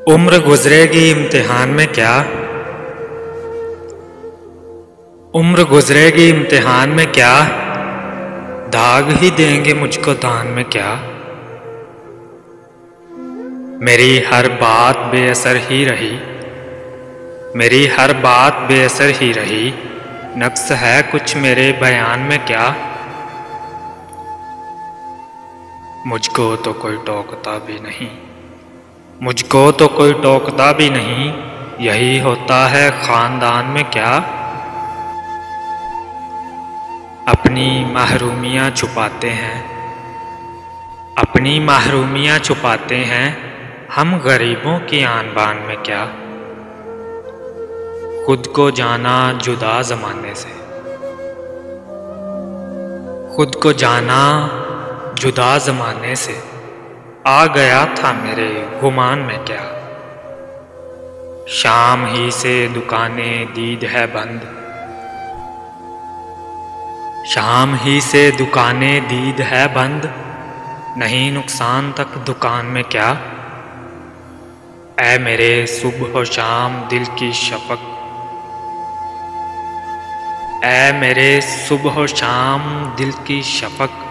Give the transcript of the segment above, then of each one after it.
उम्र गुजरेगी इम्तिहान में क्या। उम्र गुजरेगी इम्तिहान में क्या, दाग ही देंगे मुझको दान में क्या। मेरी हर बात बेअसर ही रही, मेरी हर बात बेअसर ही रही। नक्स है कुछ मेरे बयान में क्या। मुझको तो कोई टोकता भी नहीं, मुझको तो कोई टोकता भी नहीं। यही होता है खानदान में क्या। अपनी महरूमियाँ छुपाते हैं, अपनी महरूमियाँ छुपाते हैं हम गरीबों की आन बान में क्या। खुद को जाना जुदा ज़माने से, खुद को जाना जुदा ज़माने से। आ गया था मेरे गुमान में क्या। शाम ही से दुकानें दीद है बंद, शाम ही से दुकानें दीद है बंद। नहीं नुकसान तक दुकान में क्या। ऐ मेरे सुबह शाम दिल की शफक, ऐ मेरे सुबह शाम दिल की शफक।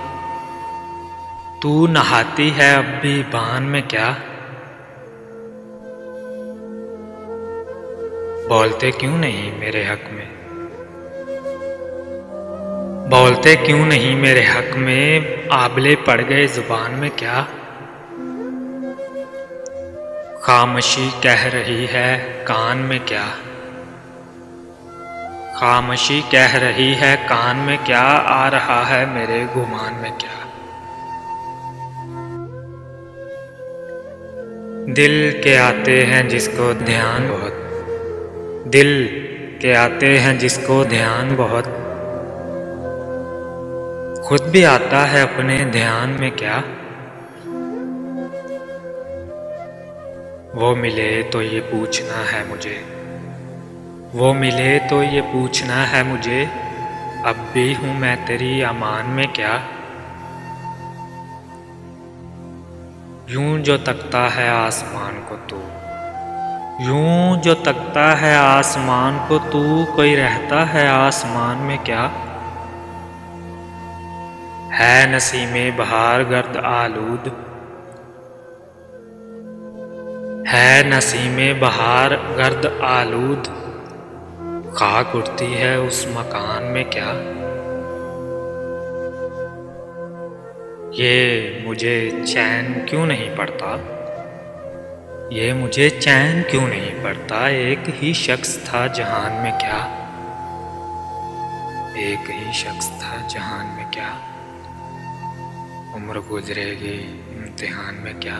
तू नहाती है अब भी बान में क्या। बोलते क्यों नहीं मेरे हक में, बोलते क्यों नहीं मेरे हक में। आबले पड़ गए जुबान में क्या। खामोशी कह रही है कान में क्या, खामोशी कह रही है कान में क्या। आ रहा है मेरे गुमान में क्या। दिल के आते हैं जिसको ध्यान बहुत, दिल के आते हैं जिसको ध्यान बहुत। खुद भी आता है अपने ध्यान में क्या। वो मिले तो ये पूछना है मुझे, वो मिले तो ये पूछना है मुझे। अब भी हूँ मैं तेरी अमान में क्या। यूं जो तकता है आसमान को तू, यूं जो तकता है आसमान को तू। कोई रहता है आसमान में क्या। है नसीमें बहार गर्द आलूद, है नसीमें बहार गर्द आलूद। खाक उड़ती है उस मकान में क्या। ये मुझे चैन क्यों नहीं पड़ता, ये मुझे चैन क्यों नहीं पड़ता। एक ही शख्स था जहान में क्या, एक ही शख्स था जहान में क्या। उम्र गुजरेगी इम्तिहान में क्या।